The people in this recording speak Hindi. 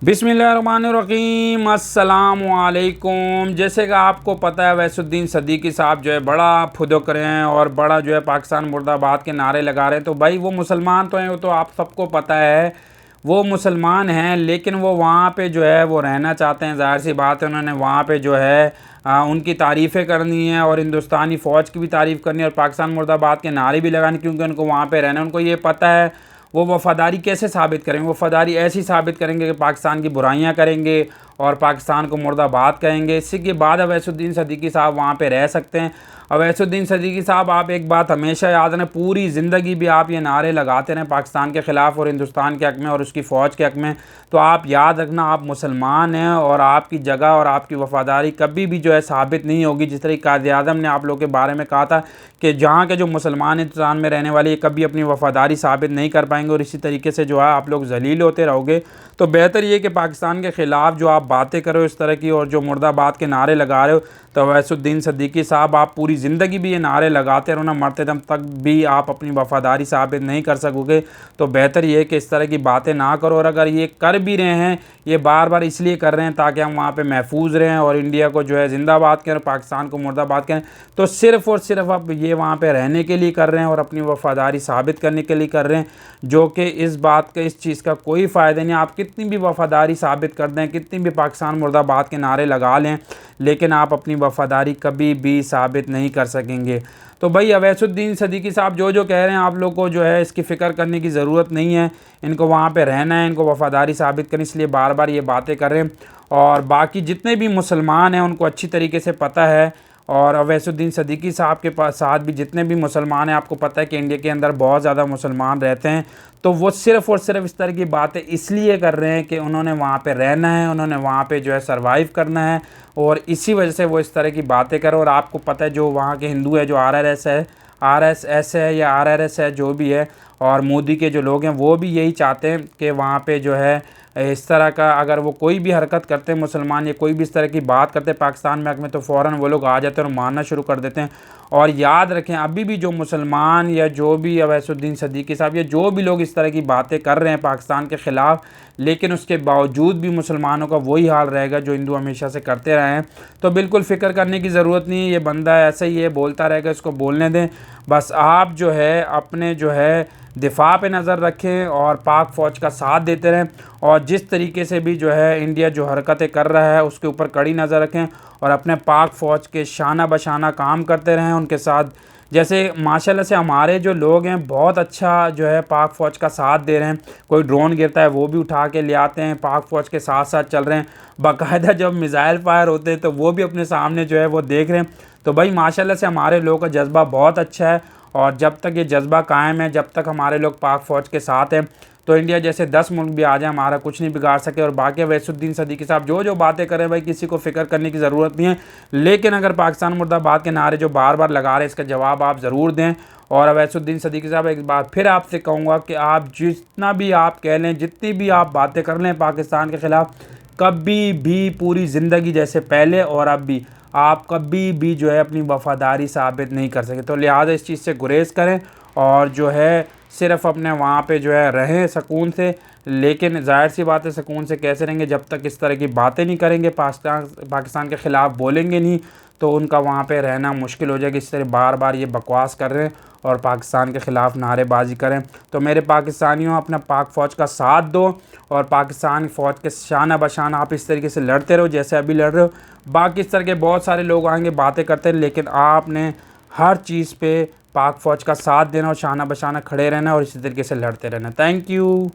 बिस्मिल्लाहिर्रहमानिर्रहीम, अस्सलामुअलैकुम। जैसे कि आपको पता है वैसुद्दीन सदीकी साहब जो है बड़ा फुदक रहे हैं और बड़ा जो है पाकिस्तान मुर्दाबाद के नारे लगा रहे हैं। तो भाई वो मुसलमान तो हैं, वो तो आप सबको पता है वो मुसलमान हैं, लेकिन वो वहाँ पे जो है वो रहना चाहते हैं। ज़ाहिर सी बात है उन्होंने वहाँ पे जो है उनकी तारीफ़ें करनी है और हिंदुस्तानी फ़ौज की भी तारीफ़ करनी है और पाकिस्तान मुर्दाबाद के नारे भी लगाने, क्योंकि उनको वहाँ पे रहना है। उनको ये पता है वो वफ़ादारी कैसे साबित करेंगे। वफ़ादारी ऐसी साबित करेंगे कि पाकिस्तान की बुराइयां करेंगे और पाकिस्तान को मुर्दाबाद कहेंगे। इसी के बाद अवैसुद्दीन सदीकी साहब वहाँ पे रह सकते हैं। अवैसुद्दीन सदीकी साहब, आप एक बात हमेशा याद रखें, पूरी ज़िंदगी भी आप ये नारे लगाते रहें पाकिस्तान के ख़िलाफ़ और हिंदुस्तान के हक़ में और उसकी फ़ौज के हक़ में, तो आप याद रखना आप मुसलमान हैं और आपकी जगह और आपकी वफ़ादारी कभी भी जो है साबित नहीं होगी। जिस तरह कायद-ए-आज़म ने आप लोगों के बारे में कहा था कि जहाँ के जो मुसलमान हिंदुस्तान में रहने वाले, ये कभी अपनी वफ़ादारी साबित नहीं कर पाएंगे और इसी तरीके से जो है आप लोग ज़लील होते रहोगे। तो बेहतर ये कि पाकिस्तान के ख़िलाफ़ जो आप बातें कर रहे हो इस तरह की और जो मुर्दाबाद के नारे लगा रहे हो, तो अवैसुद्दीन सदीकी साहब आप पूरी ज़िंदगी भी ये नारे लगाते रहो ना, मरते दम तक भी आप अपनी वफ़ादारी साबित नहीं कर सकोगे। तो बेहतर ये है कि इस तरह की बातें ना करो, और अगर ये कर भी रहे हैं ये बार बार इसलिए कर रहे हैं ताकि हम वहाँ पे महफूज रहें और इंडिया को जो है ज़िंदाबाद करें, पाकिस्तान को मुर्दाबाद करें, तो सिर्फ़ और सिर्फ आप ये वहाँ पे रहने के लिए कर रहे हैं और अपनी वफ़ादारी साबित करने के लिए कर रहे हैं, जो कि इस बात का, इस चीज़ का कोई फ़ायदा नहीं। आप कितनी भी वफ़ादारी साबित कर दें, कितनी भी पाकिस्तान मुर्दाबाद के नारे लगा लें, लेकिन आप अपनी वफ़ादारी कभी भी साबित नहीं कर सकेंगे। तो भाई अवैसुद्दीन सदीकी साहब जो कह रहे हैं, आप लोग को जो है इसकी फ़िक्र करने की ज़रूरत नहीं है। इनको वहाँ पे रहना है, इनको वफ़ादारी साबित करनी, इसलिए बार बार ये बातें कर रहे हैं। और बाकी जितने भी मुसलमान हैं उनको अच्छी तरीके से पता है, और अवैसुद्दीन सदीकी साहब के पास साथ भी जितने भी मुसलमान हैं, आपको पता है कि इंडिया के अंदर बहुत ज़्यादा मुसलमान रहते हैं, तो वो सिर्फ़ और सिर्फ इस तरह की बातें इसलिए कर रहे हैं कि उन्होंने वहाँ पे रहना है, उन्होंने वहाँ पे जो है सर्वाइव करना है, और इसी वजह से वो इस तरह की बातें करें। और आपको पता है जो वहाँ के हिंदू है, जो आरएसएस है या आरआरएस है, जो भी है, और मोदी के जो लोग हैं वो भी यही चाहते हैं कि वहाँ पे जो है इस तरह का अगर वो कोई भी हरकत करते हैं मुसलमान या कोई भी इस तरह की बात करते हैं पाकिस्तान में हक़ में, तो फ़ौरन वो लोग आ जाते हैं और मारना शुरू कर देते हैं। और याद रखें, अभी भी जो मुसलमान या जो भी अवैसुद्दीन सदीकी साहब या जो भी लोग इस तरह की बातें कर रहे हैं पाकिस्तान के ख़िलाफ़, लेकिन उसके बावजूद भी मुसलमानों का वही हाल रहेगा जो हिंदू हमेशा से करते रहे हैं। तो बिल्कुल फ़िक्र करने की ज़रूरत नहीं है, ये बंदा ऐसा ही है, बोलता रहेगा, इसको बोलने दें। बस आप जो है अपने जो है दिफा पे नज़र रखें और पाक फ़ौज का साथ देते रहें, और जिस तरीके से भी जो है इंडिया जो हरकतें कर रहा है उसके ऊपर कड़ी नज़र रखें और अपने पाक फ़ौज के शाना बशाना काम करते रहें उनके साथ। जैसे माशाल्लाह से हमारे जो लोग हैं बहुत अच्छा जो है पाक फ़ौज का साथ दे रहे हैं। कोई ड्रोन गिरता है वो भी उठा के ले आते हैं, पाक फ़ौज के साथ साथ चल रहे हैं। बाकायदा जब मिज़ाइल फायर होते हैं तो वो भी अपने सामने जो है वो देख रहे हैं। तो भाई माशाल्लाह से हमारे लोगों का जज्बा बहुत अच्छा है, और जब तक ये जज्बा कायम है, जब तक हमारे लोग पाक फ़ौज के साथ हैं, तो इंडिया जैसे 10 मुल्क भी आ जाए हमारा कुछ नहीं बिगाड़ सके। और बाकी अवैसुद्दीन सदीकी साहब जो बातें कर रहे हैं भाई, किसी को फ़िक्र करने की ज़रूरत नहीं है, लेकिन अगर पाकिस्तान मुर्दाबाद के नारे जो बार बार लगा रहे हैं इसका जवाब आप ज़रूर दें। और अवैसुद्दीन सदीकी साहब, एक बार फिर आपसे कहूँगा कि आप जितना भी आप कह लें, जितनी भी आप बातें कर लें पाकिस्तान के ख़िलाफ़, कभी भी पूरी ज़िंदगी जैसे पहले और अब भी आप कभी भी जो है अपनी वफ़ादारी साबित नहीं कर सके। तो लिहाजा इस चीज़ से गुरेज़ करें और जो है सिर्फ़ अपने वहाँ पे जो है रहें सुकून से। लेकिन ज़ाहिर सी बात है सुकून से कैसे रहेंगे जब तक इस तरह की बातें नहीं करेंगे, पाकिस्तान के ख़िलाफ़ बोलेंगे नहीं, तो उनका वहाँ पे रहना मुश्किल हो जाएगा। इस तरह बार बार ये बकवास कर रहे हैं और पाकिस्तान के ख़िलाफ़ नारेबाजी करें। तो मेरे पाकिस्तानियों, अपना पाक फ़ौज का साथ दो और पाकिस्तान फ़ौज के शाना बशाना आप इस तरीके से लड़ते रहो जैसे अभी लड़ रहे हो। बाकी इस तरह के बहुत सारे लोग आएंगे बातें करते हैं, लेकिन आपने हर चीज़ पे पाक फ़ौज का साथ देना और शाना बशाना खड़े रहना और इसी तरीके से लड़ते रहना। Thank you.